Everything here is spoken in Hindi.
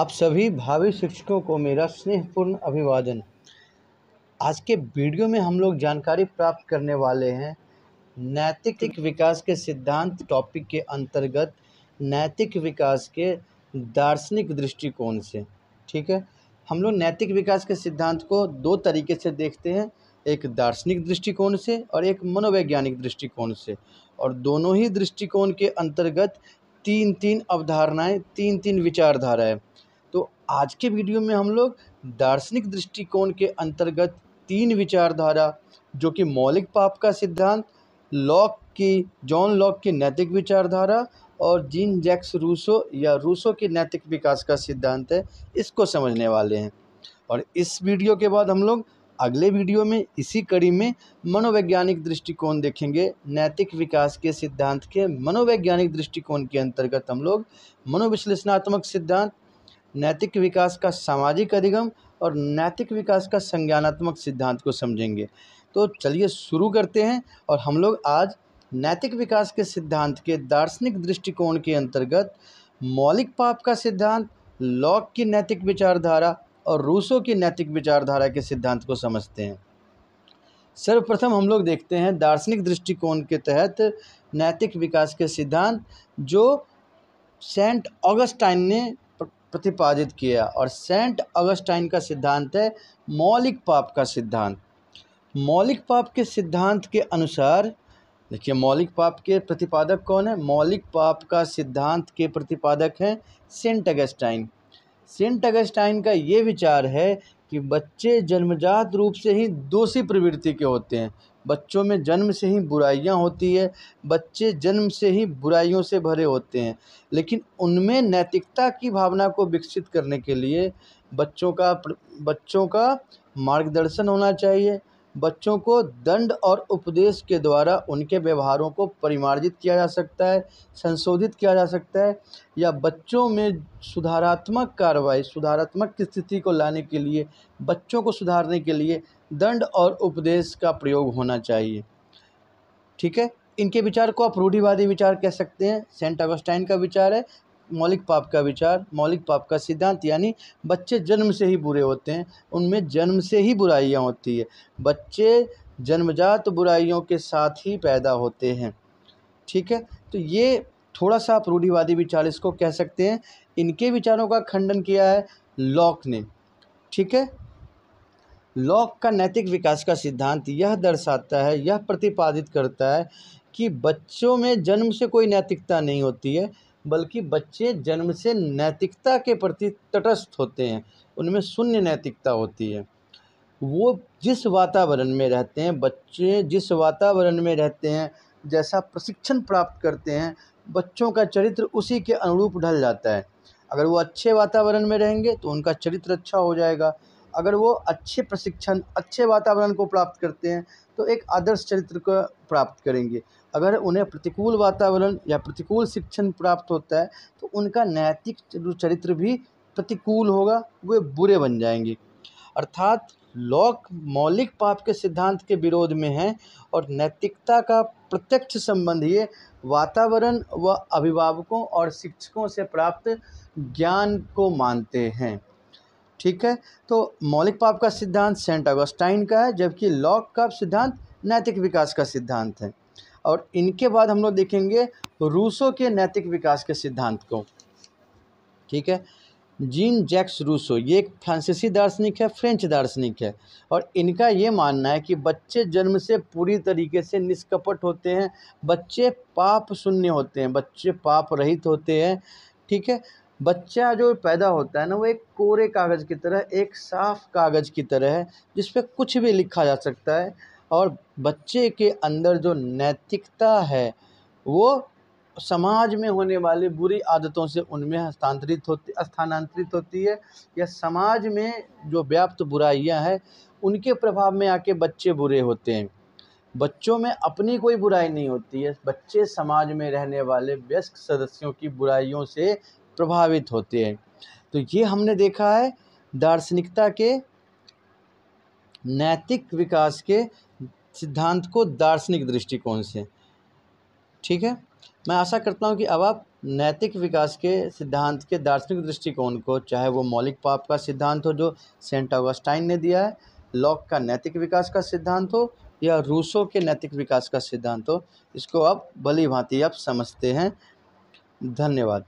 आप सभी भावी शिक्षकों को मेरा स्नेहपूर्ण अभिवादन। आज के वीडियो में हम लोग जानकारी प्राप्त करने वाले हैं नैतिक विकास के सिद्धांत टॉपिक के अंतर्गत नैतिक विकास के दार्शनिक दृष्टिकोण से। ठीक है, हम लोग नैतिक विकास के सिद्धांत को दो तरीके से देखते हैं, एक दार्शनिक दृष्टिकोण से और एक मनोवैज्ञानिक दृष्टिकोण से। और दोनों ही दृष्टिकोण के अंतर्गत तीन तीन अवधारणाएं, तीन तीन विचारधाराएं। तो आज के वीडियो में हम लोग दार्शनिक दृष्टिकोण के अंतर्गत तीन विचारधारा, जो कि मौलिक पाप का सिद्धांत, जॉन लॉक की नैतिक विचारधारा और जीन जैक्स रूसो या रूसो की नैतिक विकास का सिद्धांत है, इसको समझने वाले हैं। और इस वीडियो के बाद हम लोग अगले वीडियो में इसी कड़ी में मनोवैज्ञानिक दृष्टिकोण देखेंगे। नैतिक विकास के सिद्धांत के मनोवैज्ञानिक दृष्टिकोण के अंतर्गत हम लोग मनोविश्लेषणात्मक सिद्धांत, नैतिक विकास का सामाजिक अधिगम और नैतिक विकास का संज्ञानात्मक सिद्धांत को समझेंगे। तो चलिए शुरू करते हैं। और हम लोग आज नैतिक विकास के सिद्धांत के दार्शनिक दृष्टिकोण के अंतर्गत मौलिक पाप का सिद्धांत, लॉक की नैतिक विचारधारा और रूसो की नैतिक विचारधारा के सिद्धांत को समझते हैं। सर्वप्रथम हम लोग देखते हैं दार्शनिक दृष्टिकोण के तहत नैतिक विकास के सिद्धांत जो सेंट ऑगस्टाइन ने प्रतिपादित किया। और सेंट ऑगस्टाइन का सिद्धांत है मौलिक पाप का सिद्धांत। मौलिक पाप के सिद्धांत के अनुसार, देखिए मौलिक पाप के प्रतिपादक कौन है? मौलिक पाप का सिद्धांत के प्रतिपादक हैं सेंट ऑगस्टाइन। सेंट ऑगस्टाइन का ये विचार है कि बच्चे जन्मजात रूप से ही दोषी प्रवृत्ति के होते हैं। बच्चों में जन्म से ही बुराइयां होती है, बच्चे जन्म से ही बुराइयों से भरे होते हैं। लेकिन उनमें नैतिकता की भावना को विकसित करने के लिए बच्चों का मार्गदर्शन होना चाहिए। बच्चों को दंड और उपदेश के द्वारा उनके व्यवहारों को परिमार्जित किया जा सकता है, संशोधित किया जा सकता है, या बच्चों में सुधारात्मक कार्रवाई, सुधारात्मक स्थिति को लाने के लिए, बच्चों को सुधारने के लिए दंड और उपदेश का प्रयोग होना चाहिए। ठीक है, इनके विचार को आप रूढ़िवादी विचार कह सकते हैं। सेंट ऑगस्टाइन का विचार है मौलिक पाप का विचार, मौलिक पाप का सिद्धांत, यानी बच्चे जन्म से ही बुरे होते हैं, उनमें जन्म से ही बुराइयां होती है, बच्चे जन्मजात बुराइयों के साथ ही पैदा होते हैं। ठीक है, तो ये थोड़ा सा आप रूढ़िवादी विचार इसको कह सकते हैं। इनके विचारों का खंडन किया है लॉक ने। ठीक है, लॉक का नैतिक विकास का सिद्धांत यह दर्शाता है, यह प्रतिपादित करता है कि बच्चों में जन्म से कोई नैतिकता नहीं होती है, बल्कि बच्चे जन्म से नैतिकता के प्रति तटस्थ होते हैं, उनमें शून्य नैतिकता होती है। वो जिस वातावरण में रहते हैं, बच्चे जिस वातावरण में रहते हैं, जैसा प्रशिक्षण प्राप्त करते हैं, बच्चों का चरित्र उसी के अनुरूप ढल जाता है। अगर वो अच्छे वातावरण में रहेंगे तो उनका चरित्र अच्छा हो जाएगा। अगर वो अच्छे प्रशिक्षण, अच्छे वातावरण को प्राप्त करते हैं तो एक आदर्श चरित्र को प्राप्त करेंगे। अगर उन्हें प्रतिकूल वातावरण या प्रतिकूल शिक्षण प्राप्त होता है तो उनका नैतिक चरित्र भी प्रतिकूल होगा, वे बुरे बन जाएंगे। अर्थात लॉक मौलिक पाप के सिद्धांत के विरोध में है और नैतिकता का प्रत्यक्ष संबंध ये वातावरण व अभिभावकों और शिक्षकों से प्राप्त ज्ञान को मानते हैं। ठीक है, तो मौलिक पाप का सिद्धांत सेंट ऑगस्टाइन का है, जबकि लॉक का सिद्धांत नैतिक विकास का सिद्धांत है। और इनके बाद हम लोग देखेंगे रूसो के नैतिक विकास के सिद्धांत को। ठीक है, जीन जैक्स रूसो ये एक फ्रांसीसी दार्शनिक है, फ्रेंच दार्शनिक है। और इनका ये मानना है कि बच्चे जन्म से पूरी तरीके से निष्कपट होते हैं, बच्चे पाप शून्य होते हैं, बच्चे पाप रहित होते हैं। ठीक है, बच्चा जो पैदा होता है ना, वो एक कोरे कागज़ की तरह, एक साफ कागज़ की तरह है जिस पे कुछ भी लिखा जा सकता है। और बच्चे के अंदर जो नैतिकता है वो समाज में होने वाली बुरी आदतों से उनमें स्थानांतरित होती है, या समाज में जो व्याप्त बुराइयां हैं उनके प्रभाव में आके बच्चे बुरे होते हैं। बच्चों में अपनी कोई बुराई नहीं होती है, बच्चे समाज में रहने वाले वयस्क सदस्यों की बुराइयों से प्रभावित होते हैं। तो ये हमने देखा है दार्शनिकता के नैतिक विकास के सिद्धांत को दार्शनिक दृष्टिकोण से। ठीक है, मैं आशा करता हूँ कि अब आप नैतिक विकास के सिद्धांत के दार्शनिक दृष्टिकोण को, चाहे वो मौलिक पाप का सिद्धांत हो जो सेंट ऑगस्टाइन ने दिया है, लॉक का नैतिक विकास का सिद्धांत हो या रूसो के नैतिक विकास का सिद्धांत हो, इसको आप भली भांति आप समझते हैं। धन्यवाद।